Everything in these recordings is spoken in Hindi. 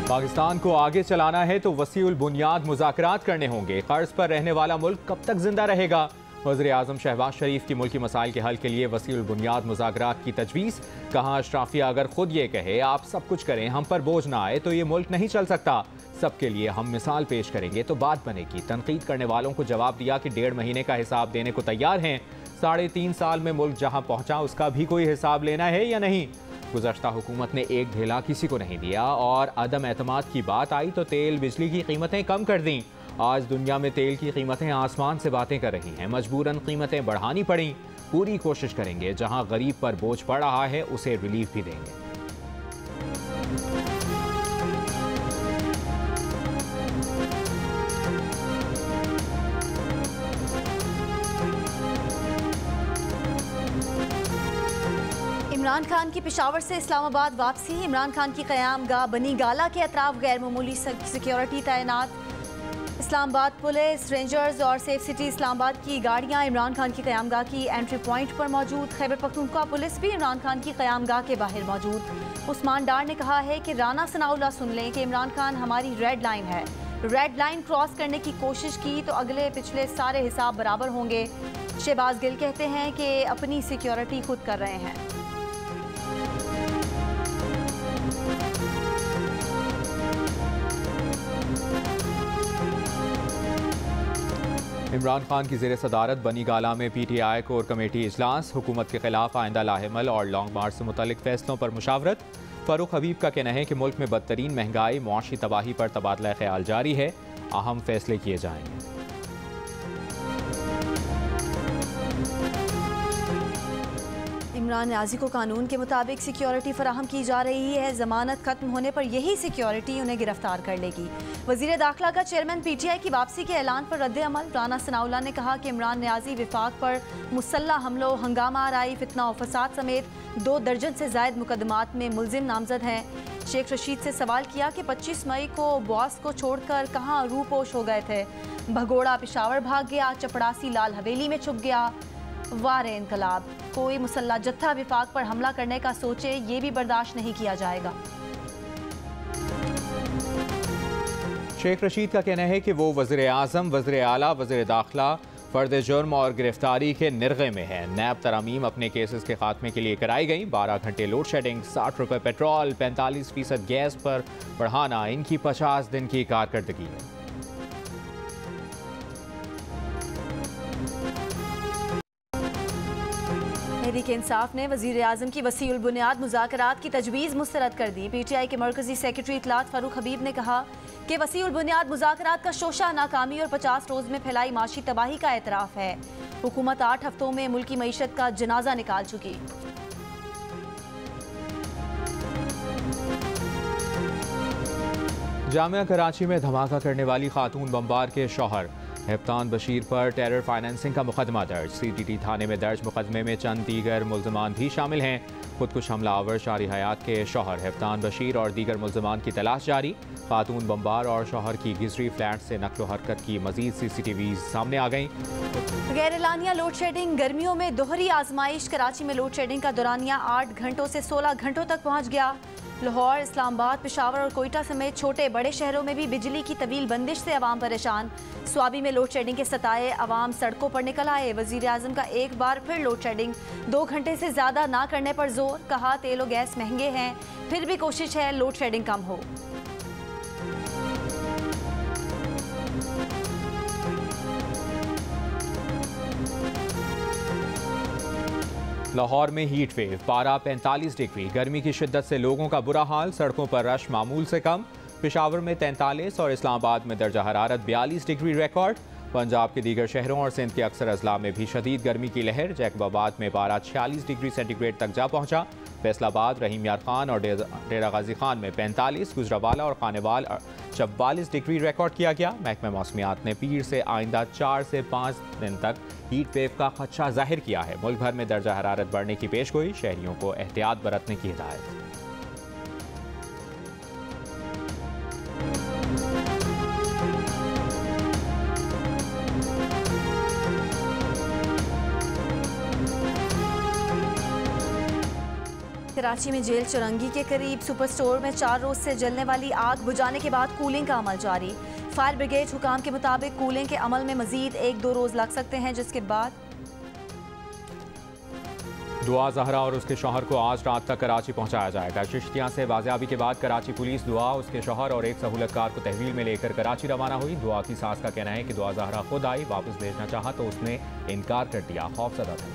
पाकिस्तान को आगे चलाना है तो वसीउल बुनियाद मुज़ाकरात करने होंगे। कर्ज पर रहने वाला मुल्क कब तक जिंदा रहेगा? वज़ीर आज़म शहबाज शरीफ की मुल्की मसाइल के हल के लिए वसीउल बुनियाद मुज़ाकरात की तजवीज़। कहा, अशराफिया अगर खुद ये कहे आप सब कुछ करें, हम पर बोझ ना आए तो ये मुल्क नहीं चल सकता। सबके लिए हम मिसाल पेश करेंगे तो बात बनेगी। तनकीद करने वालों को जवाब दिया कि 1.5 महीने का हिसाब देने को तैयार हैं। 3.5 साल में मुल्क जहाँ पहुँचा उसका भी कोई हिसाब लेना है या नहीं? गुज़श्ता हुकूमत ने एक ढेला किसी को नहीं दिया और अदम एतमाद की बात आई तो तेल बिजली की कीमतें कम कर दी। आज दुनिया में तेल की कीमतें आसमान से बातें कर रही हैं। मजबूरन कीमतें बढ़ानी पड़ी। पूरी कोशिश करेंगे, जहां गरीब पर बोझ पड़ रहा है उसे रिलीफ भी देंगे। इमरान खान की पेशावर से इस्लामाबाद वापसी। इमरान खान की क़यामगाह बनी गाला के अतराफ गैर मामूली सिक्योरिटी तैनात। इस्लामाबाद पुलिस, रेंजर्स और सेफ सिटी इस्लामाबाद की गाड़ियां इमरान खान की क़यामगाह की एंट्री पॉइंट पर मौजूद। खैबर पख्तूनख्वा पुलिस भी इमरान खान की क़यामगाह के बाहर मौजूद। उस्मान डार ने कहा है कि राना सनाउल्लाह सुन लें कि इमरान खान हमारी रेड लाइन है। रेड लाइन क्रॉस करने की कोशिश की तो अगले पिछले सारे हिसाब बराबर होंगे। शहबाज गिल कहते हैं कि अपनी सिक्योरिटी खुद कर रहे हैं। इमरान खान की ज़ेर सदारत बनी गाला में PTI कोर कमेटी इजलास। हुकूमत के खिलाफ आइंदा लाहेमल और लॉन्ग मार्च से मुतल्लिक फैसलों पर मुशावरत। फ़ारूक हबीब का कहना है कि मुल्क में बदतरीन महंगाई, मुआशी तबाही पर तबादला ख्याल जारी है। अहम फैसले किए जाएंगे। इमरान न्याजी को कानून के मुताबिक सिक्योरिटी फराहम की जा रही है। जमानत खत्म होने पर यही सिक्योरिटी उन्हें गिरफ्तार कर लेगी। वजीर दाखिला का चेयरमैन PTI की वापसी के ऐलान पर रद्द अमल। राना सनाउल्लाह ने कहा कि इमरान न्याजी विफाक पर मुसल्ला हमलों, हंगामा आराई, फितना और फसाद समेत 2 दर्जन से जायद मुकदमात में मुलजिम नामजद हैं। शेख रशीद से सवाल किया कि 25 मई को बॉस को छोड़कर कहाँ रूपोश हो गए थे। भगोड़ा पेशावर भाग गया, चपड़ासी लाल हवेली में छुप गया। वारे इनकलाब, कोई मुसल्ला जत्था विफाक पर हमला करने का सोचे ये भी बर्दाश्त नहीं किया जाएगा। शेख रशीद का कहना है कि वो वज़ीर आज़म, वज़ीर आला, वज़ीर दाखिला फर्द जुर्म और गिरफ्तारी के निर्गे में है। नैब तरमीम अपने केसेस के खात्मे के लिए कराई गई। 12 घंटे लोड शेडिंग, 60 रुपये पेट्रोल, 45% गैस पर बढ़ाना इनकी 50 दिन की कारकर्दगी है। तहरीक इंसाफ ने वज़ीर आज़म की वसीउल बुनियाद मुज़ाकरात की तजवीज़ मुस्तरद कर दी। PTI के मरकज़ी सेक्रेटरी इत्तलात फ़ारूक हबीब ने कहा कि वसीउल बुनियाद मुज़ाकरात का शोशा नाकामी और 50 रोज़ में फैलाई माशी तबाही का एतराफ़ है। हुकूमत 8 हफ्तों में मुल्की मईशत का जनाजा निकाल चुकी। जामिया कराची में धमाका करने वाली खातून बमबार के शौहर हेप्तान बशीर पर टेरर फाइनेंसिंग का मुकदमा दर्ज। CTT थाने में दर्ज मुकदमे में चंद दीगर मुल्ज़मान भी शामिल हैं। खुदकुश हमलावर शारी हयात के शौहर हेप्तान बशीर और दीगर मुल्ज़मान की तलाश जारी। खातून बमबार और शौहर की गिजरी फ्लैट से नकलो हरकत की मजीद CCTV सामने आ गई। गैर एलानिया लोड शेडिंग। गर्मियों में दोहरी आजमाइश। कराची में लोड शेडिंग का दौरानिया 8 घंटों से 16 घंटों तक पहुँच गया। लाहौर, इस्लामाबाद, पेशावर और कोयटा समेत छोटे बड़े शहरों में भी बिजली की तवील बंदिश से अवाम परेशान। स्वाबी में लोड शेडिंग के सताए अवाम सड़कों पर निकल आए। वज़ीर आज़म का एक बार फिर लोड शेडिंग 2 घंटे से ज़्यादा ना करने पर जोर। कहा, तेल और गैस महंगे हैं, फिर भी कोशिश है लोड शेडिंग कम हो। लाहौर में हीट वेव, पारा 45 डिग्री। गर्मी की शिद्दत से लोगों का बुरा हाल। सड़कों पर रश मामूल से कम। पेशावर में 43 और इस्लामाबाद में दर्जा हरारत 42 डिग्री रिकॉर्ड। पंजाब के दीगर शहरों और सिंध के अक्सर अजला में भी शदीद गर्मी की लहर। जैकबाबाद में पारा 46 डिग्री सेंटीग्रेड तक जा पहुंचा। फैसलाबाद, रहीम यार खान और डेरा गाजी खान में 45, गुजरावाला और खानेवाल 44 डिग्री रिकॉर्ड किया गया। महकमा मौसमियात ने पीर से आइंदा 4 से 5 दिन तक हीट वेव का खदशा जाहिर किया है। मुल्क भर में दर्जा हरारत बढ़ने की पेशगोई। शहरियों को एहतियात बरतने की हिदायत। कराची में जेल चुरंगी के करीब सुपर स्टोर में 4 रोज से जलने वाली आग बुझाने के बाद कूलिंग का अमल जारी। फायर ब्रिगेड हुकाम के मुताबिक कूलिंग के अमल में मजीद 1-2 रोज लग सकते हैं, जिसके बाद दुआ जहरा और उसके शौहर को आज रात तक कराची पहुंचाया जाएगा। चिश्तियां से बाजियाबी के बाद कराची पुलिस दुआ, उसके शौहर और एक सहूलतकार को तहवील में लेकर कराची रवाना हुई। दुआ की सास का कहना है कि दुआ जहरा खुद आई, वापस भेजना चाहा तो उसने इनकार कर दिया। खौफजदा था।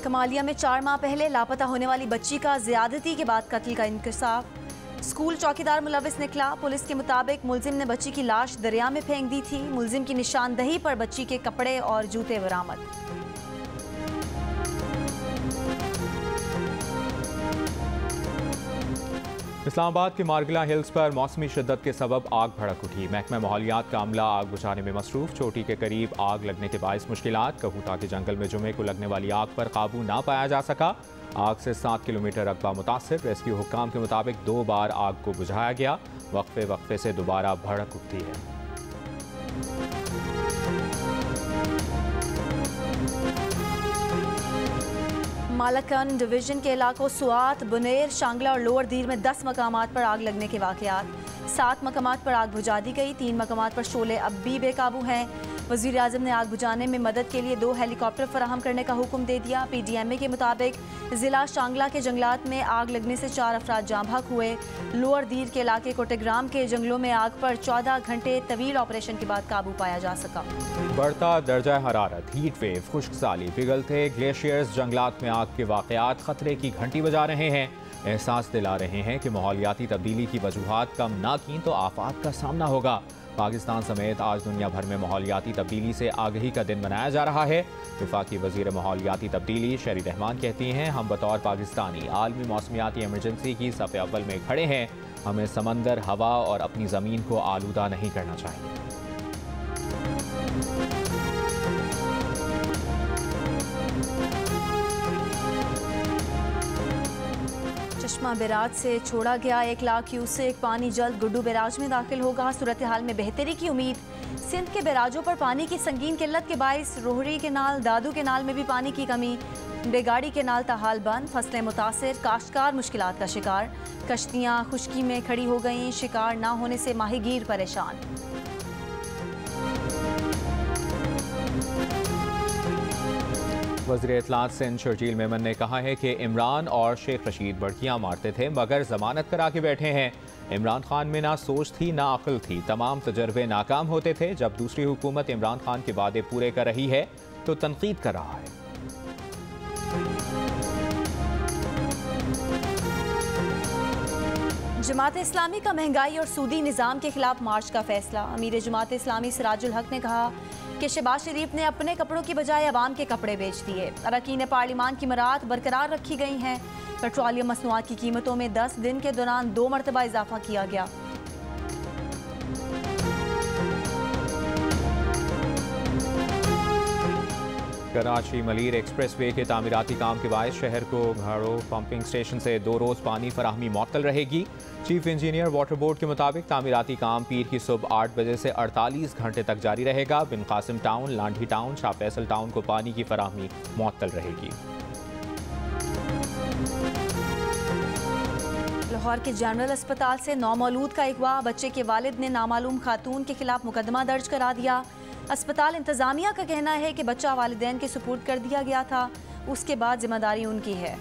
कमालिया में 4 माह पहले लापता होने वाली बच्ची का ज्यादती के बाद कत्ल का इंकशाफ। स्कूल चौकीदार मुलविस निकला। पुलिस के मुताबिक मुलजिम ने बच्ची की लाश दरिया में फेंक दी थी। मुलजिम की निशानदही पर बच्ची के कपड़े और जूते बरामद। इस्लामाबाद के मार्गिला हिल्स पर मौसमी शिद्दत के सबब आग भड़क उठी। महकमा माहौलियात का अमला आग बुझाने में मसरूफ। चोटी के करीब आग लगने के बायस मुश्किलात। कहूता के जंगल में जुमे को लगने वाली आग पर काबू ना पाया जा सका। आग से 7 किलोमीटर रकबा मुतासिर। रेस्क्यू हुक्काम के मुताबिक 2 बार आग को बुझाया गया। वक्फे वक्फे से दोबारा भड़क उठती है। मालाकन डिवीजन के इलाकों सुआत, बुनेर, शांगला और लोअर दीर में 10 मकामात पर आग लगने के वाकयात। 7 मकामात पर आग बुझा दी गई। 3 मकामात पर शोले अब भी बेकाबू हैं। वज़ीर आज़म ने आग बुझाने में मदद के लिए 2 हेलीकॉप्टर फराहम करने का हुक्म दे दिया। PDMA के मुताबिक ज़िला शांगला के जंगलात में आग लगने से 4 अफराद जाँ बहक हुए। लोअर दीर के इलाके कोटेग्राम के जंगलों में आग पर 14 घंटे तवील ऑपरेशन के बाद काबू पाया जा सका। बढ़ता दर्जा हरारत, हीट वेव, खुश्क साली, पिघलते ग्लेशियर्स, जंगलात में आग के वाकयात खतरे की घंटी बजा रहे हैं। एहसास दिला रहे हैं कि माहौलियाती तब्दीली की वजूहात कम ना की तो आफात का सामना होगा। पाकिस्तान समेत आज दुनिया भर में माहौलियाती तब्दीली से आगही का दिन मनाया जा रहा है। वफाकी वज़ीर माहौलियाती तब्दीली शेरी रहमान कहती हैं, हम बतौर पाकिस्तानी आलमी मौसमियाती एमरजेंसी की सफ़े अव्वल में खड़े हैं। हमें समंदर, हवा और अपनी ज़मीन को आलूदा नहीं करना चाहिए। चश्मा बैराज से छोड़ा गया 1 लाख क्यूसेक पानी जल्द गुड्डू बैराज में दाखिल होगा। सूरत हाल में बेहतरी की उम्मीद। सिंध के बैराजों पर पानी की संगीन किल्लत के बायस रोहरी केनाल, दादू केनाल में भी पानी की कमी। बेगाड़ी केनाल ताहाल बंद, फसलें मुतासिर, काश्तकार मुश्किलात का शिकार। कश्तियाँ खुश्की में खड़ी हो गईं, शिकार ना होने से माहीगीर परेशान। वज़ीर इत्तलात सिंध शर्जील मेमन ने कहा है कि इमरान और शेख रशीद बड़कियां मारते थे मगर जमानत करा के बैठे हैं। इमरान खान में ना सोच थी ना अक्ल थी, तमाम तजर्बे नाकाम होते थे। जब दूसरी हुकूमत इमरान खान के वादे पूरे कर रही है तो तनकीद कर रहा है। जमात इस्लामी का महंगाई और सूदी निज़ाम के खिलाफ मार्च का फैसला। अमीर जमात इस्लामी सिराजुल हक ने कहा कि शहबाज शरीफ ने अपने कपड़ों की बजाय अवाम के कपड़े बेच दिए। अरकान पार्लिमान की मराहत बरकरार रखी गई हैं। पेट्रोलियम मसनूआत की कीमतों में 10 दिन के दौरान 2 मरतबा इजाफा किया गया। कराची मलीर एक्सप्रेसवे के तामीराती काम के बायस शहर को घाड़ो पंपिंग स्टेशन से 2 रोज़ पानी फराहमी मअतल रहेगी। चीफ इंजीनियर वाटर बोर्ड के मुताबिक तामीराती काम पीर की सुबह 8 बजे से 48 घंटे तक जारी रहेगा। Bin Qasim town, Landhi town, Shah Faisal town को पानी की फराहमी मअतल रहेगी। लाहौर के जनरल अस्पताल से नौमौलूद का अगवा, बच्चे के वालिद ने नामालूम खातून के खिलाफ मुकदमा दर्ज करा दिया। अस्पताल इंतजामिया का कहना है कि बच्चा वालिदैन के सुपुर्द कर दिया गया था, उसके बाद जिम्मेदारी उनकी है।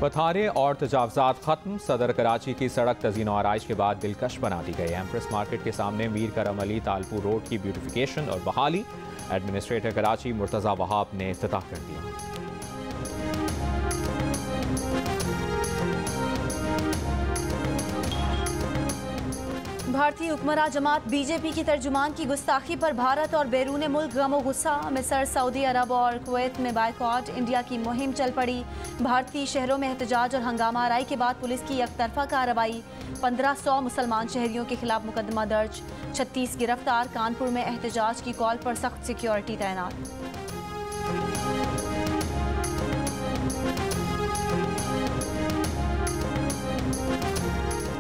पथारे और तजावजात खत्म, सदर कराची की सड़क तज़ीन और आराइश के बाद दिलकश बना दी गई। एम्प्रेस मार्केट के सामने मीर करम अली तालपुर रोड की ब्यूटिफिकेशन और बहाली एडमिनिस्ट्रेटर कराची मुर्तज़ा वहाब ने इफ्तिताह कर दिया। भारतीय हुक्मरान जमात बीजेपी की तर्जुमान की गुस्ताखी पर भारत और बैरून मुल्क गम और गुस्सा। मिस्र, सऊदी अरब और कुवैत में बायकॉट इंडिया की मुहिम चल पड़ी। भारतीय शहरों में एहतजाज और हंगामा आराई के बाद पुलिस की एकतरफा कार्रवाई। 1500 मुसलमान शहरियों के खिलाफ मुकदमा दर्ज, 36 गिरफ्तार। कानपुर में एहतजाज की कॉल पर सख्त सिक्योरिटी तैनात।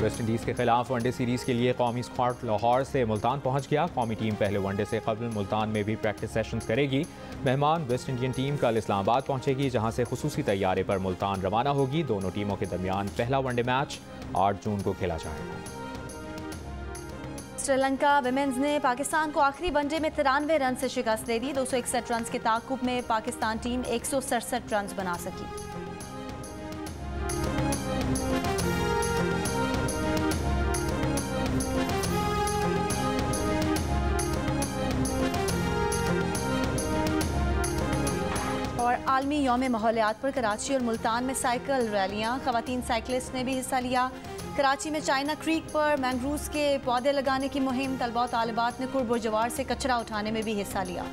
वेस्ट इंडीज़ के खिलाफ वनडे सीरीज़ के लिए कौमी स्क्वाड लाहौर से मुल्तान पहुंच गया। कौमी टीम पहले वनडे से कबल मुल्तान में भी प्रैक्टिस सेशंस करेगी। मेहमान वेस्ट इंडियन टीम कल इस्लामाबाद पहुंचेगी, जहां से खुसूसी तैयारे पर मुल्तान रवाना होगी। दोनों टीमों के दरमियान पहला वनडे मैच 8 जून को खेला जाएगा। श्रीलंका विमेंस ने पाकिस्तान को आखिरी वनडे में 93 रन से शिकस्त दे दी। 261 रन के ताकुब में पाकिस्तान टीम 167 रन बना सकी। और आलमी यौम माहौलियात पर कराची और मुल्तान में साइकिल रैलियां, खवातीन साइकिलिस्ट ने भी हिस्सा लिया। कराची में चाइना क्रीक पर मैंग्रोव्स के पौधे लगाने की मुहिम, तलबा और तालिबात ने कुर्ब और जवार से कचरा उठाने में भी हिस्सा लिया।